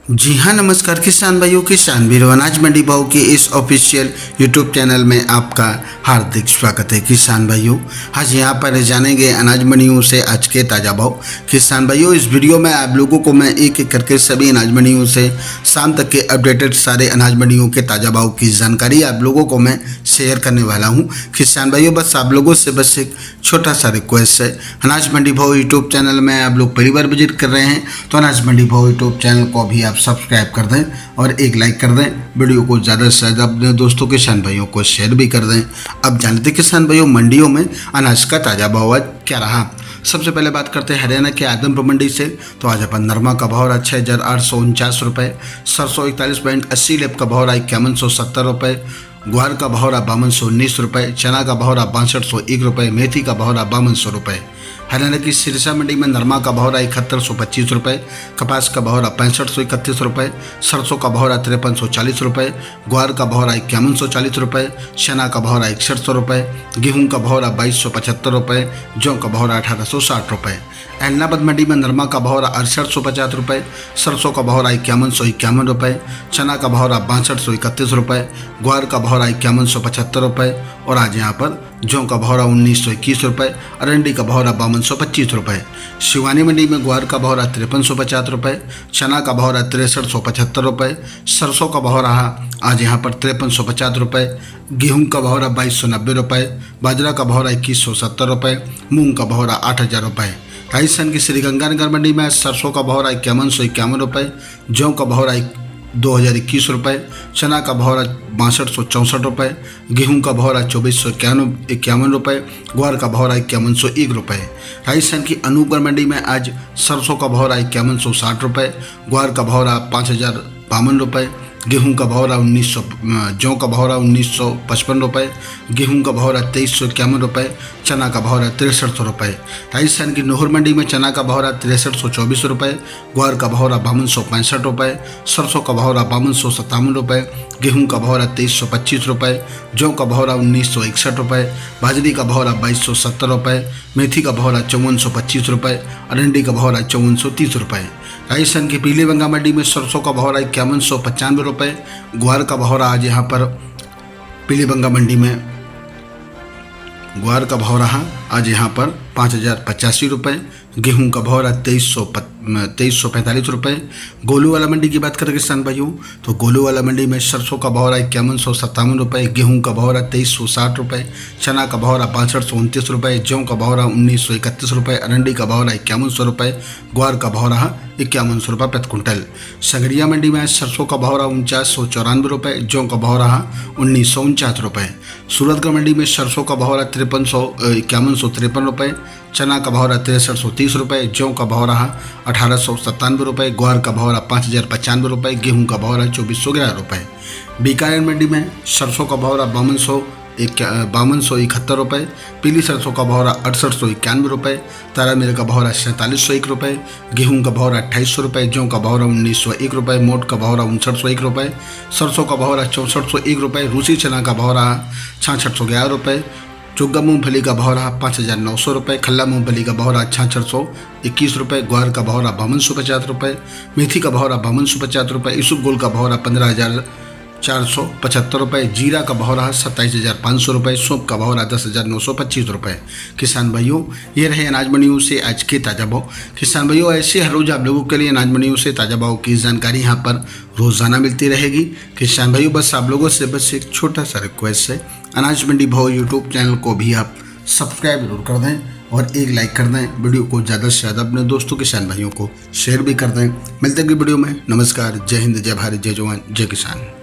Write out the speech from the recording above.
जी हाँ, नमस्कार किसान भाइयों, किसान वीरों, अनाज मंडी भाव के इस ऑफिशियल यूट्यूब चैनल में आपका हार्दिक स्वागत है। किसान भाइयों, आज यहाँ पर जानेंगे अनाज मंडियों से आज के ताज़ा भाव। किसान भाइयों, इस वीडियो में आप लोगों को मैं एक एक करके सभी अनाज मंडियों से शाम तक के अपडेटेड सारे अनाज मंडियों के ताज़ा भाव की जानकारी आप लोगों को मैं शेयर करने वाला हूँ। किसान भाइयों, बस आप लोगों से बस एक छोटा सा रिक्वेस्ट है, अनाज मंडी भाव यूट्यूब चैनल में आप लोग पहली बार विजिट कर रहे हैं तो अनाज मंडी भाव यूट्यूब चैनल को भी आप सब्सक्राइब कर दें और एक लाइक कर दें। वीडियो को ज़्यादा से ज़्यादा अपने दोस्तों किसान भाइयों को शेयर भी कर दें। अब जानते किसान भाइयों, मंडियों में अनाज का ताज़ा भाव आज क्या रहा। सबसे पहले बात करते हैं हरियाणा के आदमपुर मंडी से। तो आज अपन नरमा का भाव रहा 6,849 रुपये, सरसों 41.80 लेप का भाव रहा 5170 रुपये, ग्वार का भाव रहा 5219 रुपये, चना का भाव रहा 6201 रुपये, मेथी का भाव रहा 5200 रुपये। हरियाणा की सिरसा मंडी में नरमा का भाव रहा 7125 रुपये, कपास का भाव रहा 6531 रुपये, सरसों का भाव रहा 5340 रुपये, ग्वार का भाव रहा 5140 रुपये, चना का भाव रहा 6100 रुपये, गेहूं का भाव रहा 2275 रुपये, जौ का भाव रहा 1860 रुपये। एलनाबाद मंडी में नरमा का भाव रहा 6850 रुपये, सरसों का भाव रहा 5151 रुपये, चना का भाव रहा 6231 रुपये, ग्वार का भाव रहा 5175 रुपये और आज यहाँ पर जौ का भाव रहा 1921 रुपये, अरंडी का भाव रहा 5225 रुपये। शिवानी मंडी में ग्वार का भाव रहा 5350 रुपये, चना का भाव रहा 6375 रुपये, सरसों का भाव रहा आज यहाँ पर 5350 रुपये, गेहूं का भाव रहा 2290 रुपये, बाजरा का भाव रहा 2170 रुपये, मूंग का भाव रहा 8000 रुपये। राजस्थान की श्रीगंगानगर मंडी में सरसों का भाव रहा 5151 रुपये, जौ का भाव रहा 2021 रुपये, चना का भाव रहा 6264 रुपये, गेहूं का भाव रहा 2451 रुपये, ग्वार का भाव रहा 5101 रुपये। राजस्थान की अनूपगढ़ मंडी में आज सरसों का भाव रहा 5160 रुपये, ग्वार का भाव रहा 5052 रुपये, गेहूं का भाव रहा 1900, जौ का भाव रहा 1955 रुपये, गेहूं का भाव रहा 2351 रुपये, चना का भाव रहा 6300 रुपये। राजस्थान की नोहर मंडी में चना का भाव रहा 6324 रुपये, ग्वार का भाव रहा 5265 रुपये, सरसों का भाव रहा 5257 रुपये, गेहूं का भाव रहा 2325 रुपये, जौ का भाव रहा 1961 रुपये, बाजरी का भाव रहा 2270 रुपये, मेथी का भाव रहा 5425 रुपये, अरंडी का भाव रहा 5430 रुपये। राजस्थान की पीली बंगा मंडी में सरसों का भाव रहा 5195 रुपये, ग्वार का भाव रहा आज यहाँ पर पीली बंगा मंडी में ग्वार का भाव रहा आज यहाँ पर 5085 रुपये, गेहूं का भाव रहा 2345 रुपये। गोलू वाला मंडी की बात करें किसान भाइयों, तो गोलू वाला मंडी में सरसों का भाव रहा 5157 रुपये, गेहूं का भाव रहा 2360 रुपये, चना का भाव रहा 6229 रुपये, जौ का भाव रहा 1931 रुपये, अरंडी का भाव रहा 5100 रुपये, ग्वार का भाव रहा 5100 रुपये प्रति क्विंटल। संगरिया मंडी में सरसों का भाव रहा 4994 रुपये, जौ का भाव रहा 1949 रुपये। सूरतगढ़ मंडी में सरसों का भाव रहा 5153 रुपये, चना का भाव रहा 6330 रुपये, जौ का भाव रहा 1897 रुपये, ग्वार का भाव रहा 5095 रुपये, गेहूं का भाव रहा 2411 रुपये। बीकानेर मंडी में सरसों का भाव रहा 5271 रुपये, पीली सरसों का भाव रहा 6891 रुपये, तारामीर का भाव रहा 4701 रुपये, गेहूं का भाव रहा 2800 रुपये, जौ का भाव रहा 1901 रुपये, मोट का भाव रहा 5901 रुपये, सरसों का भाव रहा 6401 रुपये, रूसी चना का भाव रहा 6611 रुपये, चुग्गा मूंगफली का भाव रहा 5900 रुपये, खल्ला मूंगफली का भाव रहा 6621 रुपये, ग्वार का भाव रहा 5250 रुपये, मेथी का भाव रहा 5250 रुपये, यूसुफ गोल का भाव रहा 15475 रुपये, जीरा का भाव रहा 27500 रुपये, सौंफ का भाव रहा 10925 रुपये। किसान भाइयों, ये रहे अनाज मंडियों से आज के ताज़ा भाव। किसान भाइयों, ऐसे हर रोज़ आप लोगों के लिए अनाज मंडियों से ताज़ा भाव की जानकारी यहाँ पर रोज़ाना मिलती रहेगी। किसान भाइयों, बस आप लोगों से बस एक छोटा सा रिक्वेस्ट है, अनाज मंडी भाव यूट्यूब चैनल को भी आप सब्सक्राइब जरूर कर दें और एक लाइक कर दें। वीडियो को ज़्यादा से ज़्यादा अपने दोस्तों किसान भाइयों को शेयर भी कर दें। मिलते हैं अगली वीडियो में। नमस्कार, जय हिंद, जय भारत, जय जवान, जय किसान।